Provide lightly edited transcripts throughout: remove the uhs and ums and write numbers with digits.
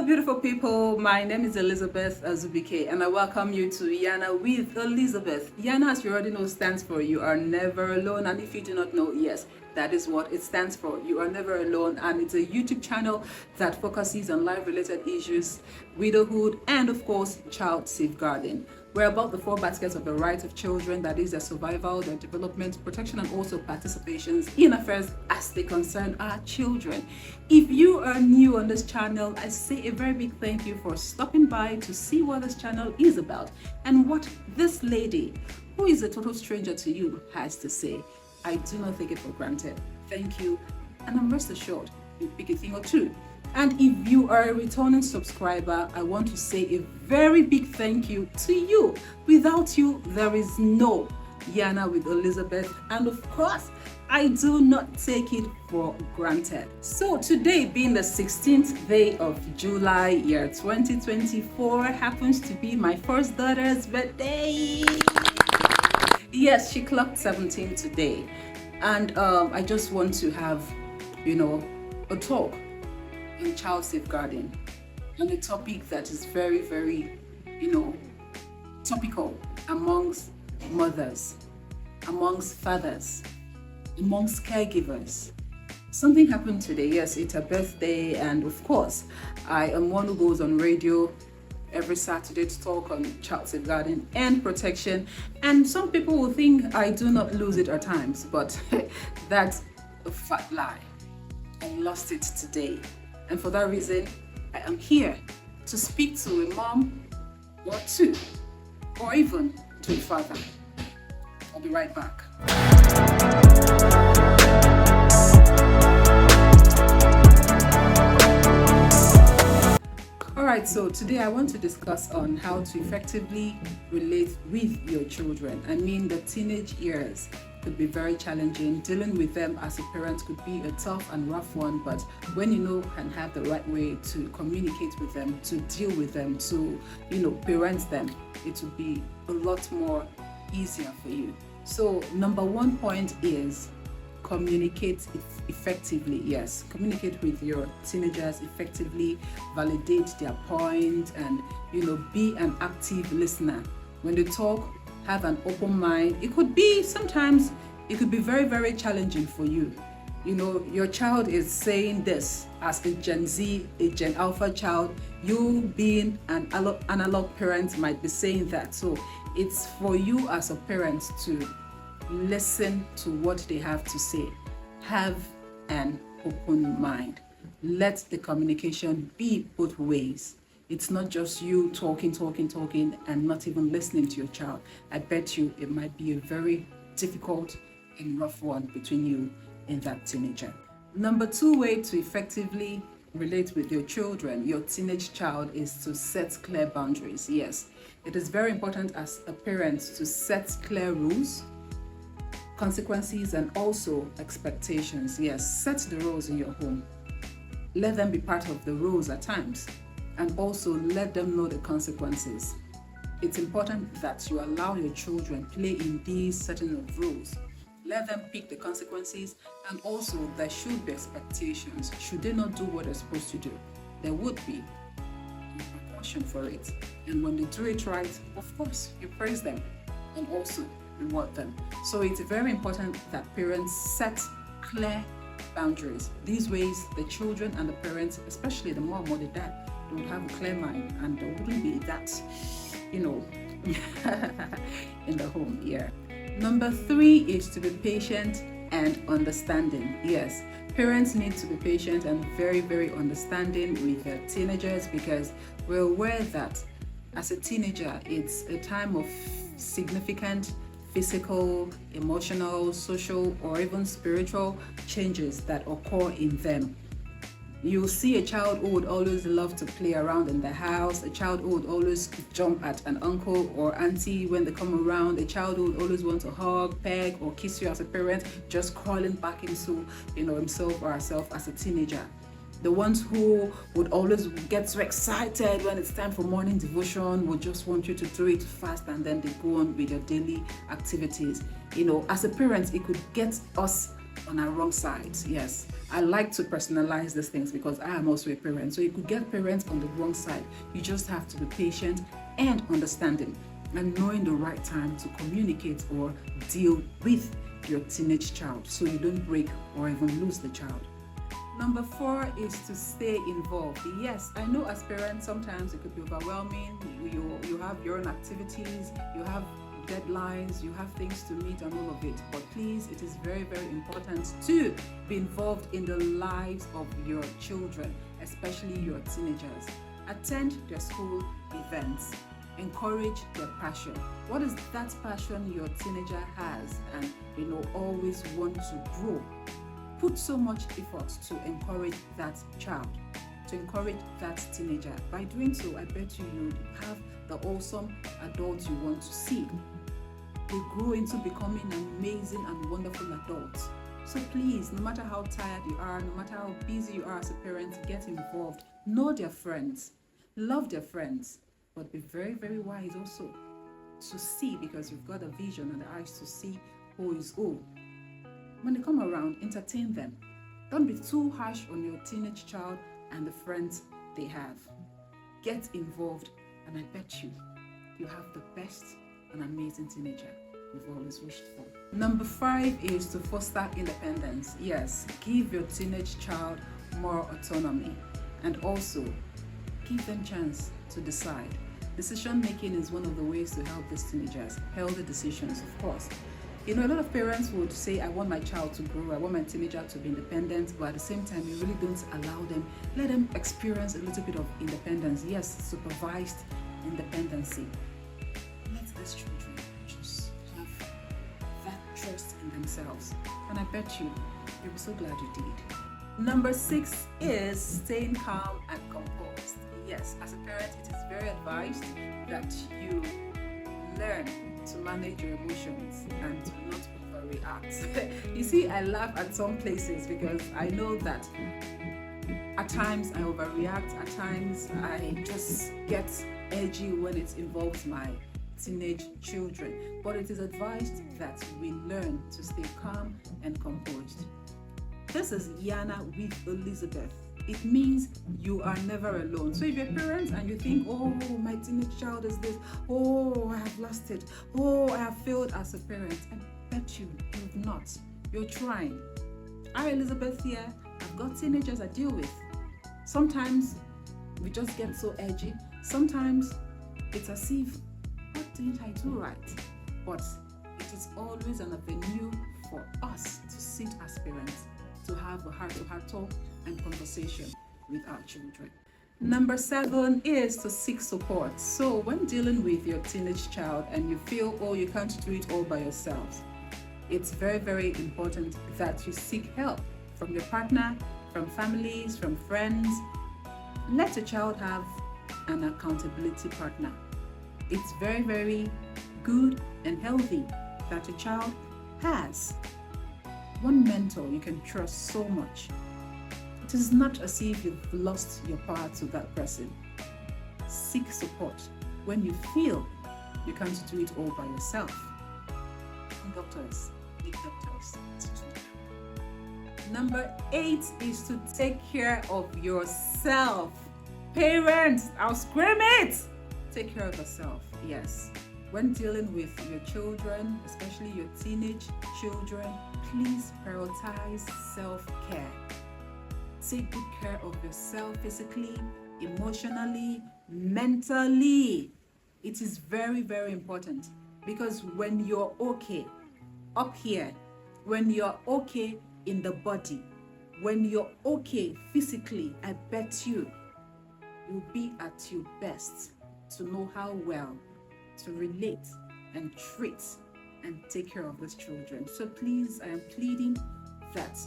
beautiful people. My name is Elizabeth Azubike, and I welcome you to Yana with Elizabeth. Yana, as you already know, stands for You Are Never Alone. And if you do not know, yes, that is what it stands for. You Are Never Alone. And it's a YouTube channel that focuses on life-related issues, widowhood, and of course, child safeguarding. We're about the four baskets of the rights of children, that is their survival, their development, protection, and also participations in affairs as they concern our children. If you are new on this channel, I say a very big thank you for stopping by to see what this channel is about and what this lady, who is a total stranger to you, has to say. I do not take it for granted. Thank you, and I'm rest assured you'll pick a thing or two. And if you are a returning subscriber, I want to say a very big thank you to you. Without you, there is no Yana with Elizabeth. And of course, I do not take it for granted. So today, being the 16th day of July, year 2024, happens to be my first daughter's birthday. Yes, she clocked 17 today. And I just want to have, a talk in child safeguarding, and a topic that is very, very, topical amongst mothers, amongst fathers, amongst caregivers. Something happened today. Yes, it's her birthday, and of course, I am one who goes on radio every Saturday to talk on child safeguarding and protection. And some people will think I do not lose it at times, but that's a fat lie. I lost it today. And for that reason, I am here to speak to a mom or two, or even to a father. I'll be right back. Alright, so today I want to discuss on how to effectively relate with your children. I mean, the teenage years could be very challenging. Dealing with them as a parent could be a tough and rough one, but when you know and have the right way to communicate with them, to deal with them, to parent them, it will be a lot more easier for you. So number one point is communicate effectively. Yes, communicate with your teenagers effectively, validate their point, and be an active listener. When they talk, have an open mind. It could be very, very challenging for you. Your child is saying this as a Gen Z, a Gen Alpha child. You being an analog parent might be saying that. So it's for you as a parent to listen to what they have to say. Have an open mind. Let the communication be both ways. It's not just you talking and not even listening to your child. I bet you it might be a very difficult and rough one between you and that teenager. Number two way to effectively relate with your children, your teenage child, is to set clear boundaries. Yes, it is very important as a parent to set clear rules, consequences, and also expectations. Yes, set the rules in your home. Let them be part of the rules at times, and also let them know the consequences. It's important that you allow your children play in these setting of rules. Let them pick the consequences, and also there should be expectations. Should they not do what they're supposed to do, there would be a precaution for it. And when they do it right, of course, you praise them and also reward them. So it's very important that parents set clear boundaries. These ways, the children and the parents, especially the mom or the dad, don't have a clear mind, and there wouldn't be that, in the home. Yeah. Number three is to be patient and understanding. Yes, parents need to be patient and very, very understanding with their teenagers, because we're aware that as a teenager, it's a time of significant physical, emotional, social, or even spiritual changes that occur in them. You'll see a child who would always love to play around in the house, a child who would always jump at an uncle or auntie when they come around, a child who would always want to hug, peg, or kiss you as a parent, just crawling back into himself or herself as a teenager. The ones who would always get so excited when it's time for morning devotion, would just want you to do it fast, and then they go on with your daily activities. As a parent, it could get us on our wrong sides. Yes, I like to personalize these things because I am also a parent. So you could get parents on the wrong side. You just have to be patient and understanding and knowing the right time to communicate or deal with your teenage child so you don't break or even lose the child. Number 4 is to stay involved. Yes, I know as parents sometimes it could be overwhelming. You have your own activities, you have deadlines, you have things to meet and all of it. But please, it is very, very important to be involved in the lives of your children, especially your teenagers. Attend their school events. Encourage their passion. What is that passion your teenager has and always want to grow? Put so much effort to encourage that child, to encourage that teenager. By doing so, I bet you have the awesome adults you want to see. They grow into becoming amazing and wonderful adults. So please, no matter how tired you are, no matter how busy you are as a parent, get involved. Know their friends. Love their friends. But be very, very wise also to see, because you've got a vision and the eyes to see who is who. When they come around, entertain them. Don't be too harsh on your teenage child and the friends they have. Get involved, and I bet you have the best and amazing teenager you've always wished for. Number 5 is to foster independence. Yes, give your teenage child more autonomy and also give them chance to decide. Decision making is one of the ways to help these teenagers. Healthy decisions, of course. A lot of parents would say, I want my child to grow, I want my teenager to be independent, but at the same time, you really don't allow them. Let them experience a little bit of independence. Yes, supervised independency. Let these children just have that trust in themselves. And I bet you'll be so glad you did. Number 6 is staying calm and composed. Yes, as a parent, it is very advised that you learn to manage your emotions and to not overreact. You see, I laugh at some places because I know that at times I overreact, at times I just get edgy when it involves my teenage children. But it is advised that we learn to stay calm and composed. This is Yana with Elizabeth. It means you are never alone. So if you're a parent and you think, oh, my teenage child is this, oh, I have lost it, oh, I have failed as a parent, I bet you've not. You're trying. I, Elizabeth here, I've got teenagers I deal with. Sometimes we just get so edgy. Sometimes it's as if, what didn't I do right? But it is always an avenue for us to sit as parents, to have a heart-to-heart talk and conversation with our children. Number 7 is to seek support. So when dealing with your teenage child and you feel, oh, you can't do it all by yourselves, it's very, very important that you seek help from your partner, from families, from friends. Let your child have an accountability partner. It's very, very good and healthy that your child has one mentor you can trust so much. It is not as if you've lost your power to that person. Seek support when you feel you can't do it all by yourself. Doctors need doctors to do that. Number 8 is to take care of yourself. Parents, I'll scream it! Take care of yourself, yes. When dealing with your children, especially your teenage children, please prioritize self-care. Take good care of yourself physically, emotionally, mentally. It is very, very important, because when you're okay up here, when you're okay in the body, when you're okay physically, I bet you'll be at your best to know how well to relate and treat and take care of these children. So please, I am pleading that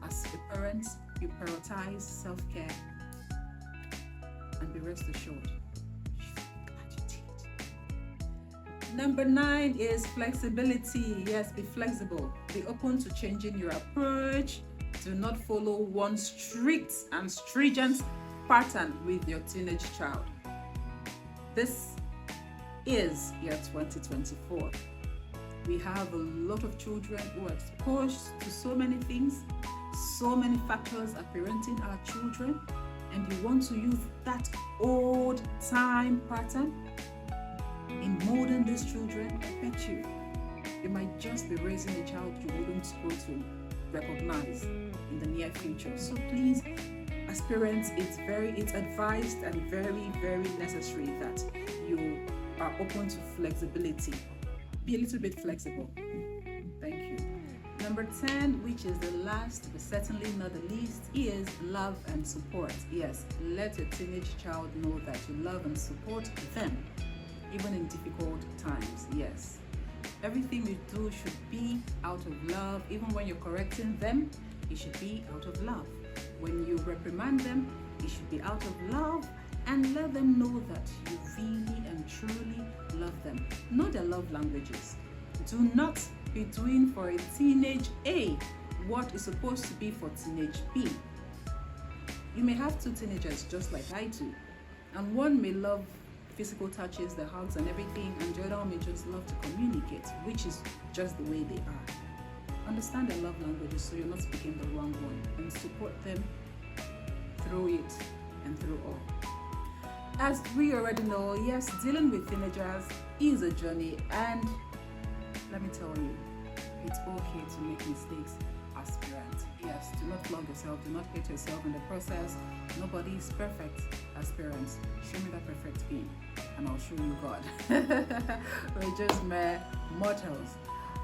as a parent, you prioritize self-care and be rest assured. Number 9 is flexibility. Yes, be flexible. Be open to changing your approach. Do not follow one strict and stringent pattern with your teenage child. This is year 2024. We have a lot of children who are exposed to so many things, so many factors are parenting our children, and you want to use that old time pattern in molding these children. I bet you might just be raising a child you wouldn't go to recognize in the near future. So please, as parents, it's advised and very, very necessary that you are open to flexibility. Be a little bit flexible. Thank you. Number 10, which is the last but certainly not the least, is love and support. Yes, let your teenage child know that you love and support them, even in difficult times. Yes, everything you do should be out of love. Even when you're correcting them, it should be out of love. When you reprimand them, it should be out of love, and let them know that you really and truly love them. Know their love languages. Do not be doing for a teenage A what is supposed to be for teenage B. You may have two teenagers just like I do, and one may love physical touches, the hugs and everything, and the other one may just love to communicate, which is just the way they are. Understand their love languages so you're not speaking the wrong one, and support them through it and through all. As we already know, yes, dealing with teenagers is a journey, and let me tell you, it's okay to make mistakes as parents. Yes, do not flog yourself, do not hate yourself in the process. Nobody is perfect as parents. Show me that perfect being, and I'll show you God. We're just mere mortals.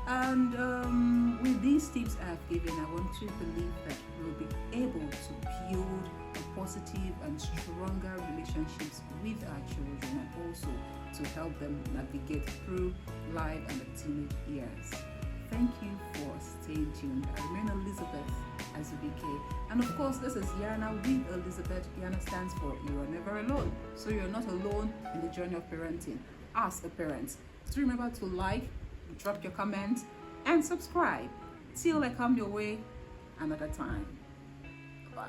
And with these tips I have given, I want to believe that we'll be able to build a positive and stronger relationships with our children, and also to help them navigate through life and the teenage years. Thank you for staying tuned. I remain Elizabeth Azubike, and of course this is Yana with Elizabeth. Yana stands for You Are Never Alone. So you're not alone in the journey of parenting as a parent. So remember to like, drop your comments, and subscribe. Till I come your way another time. Bye.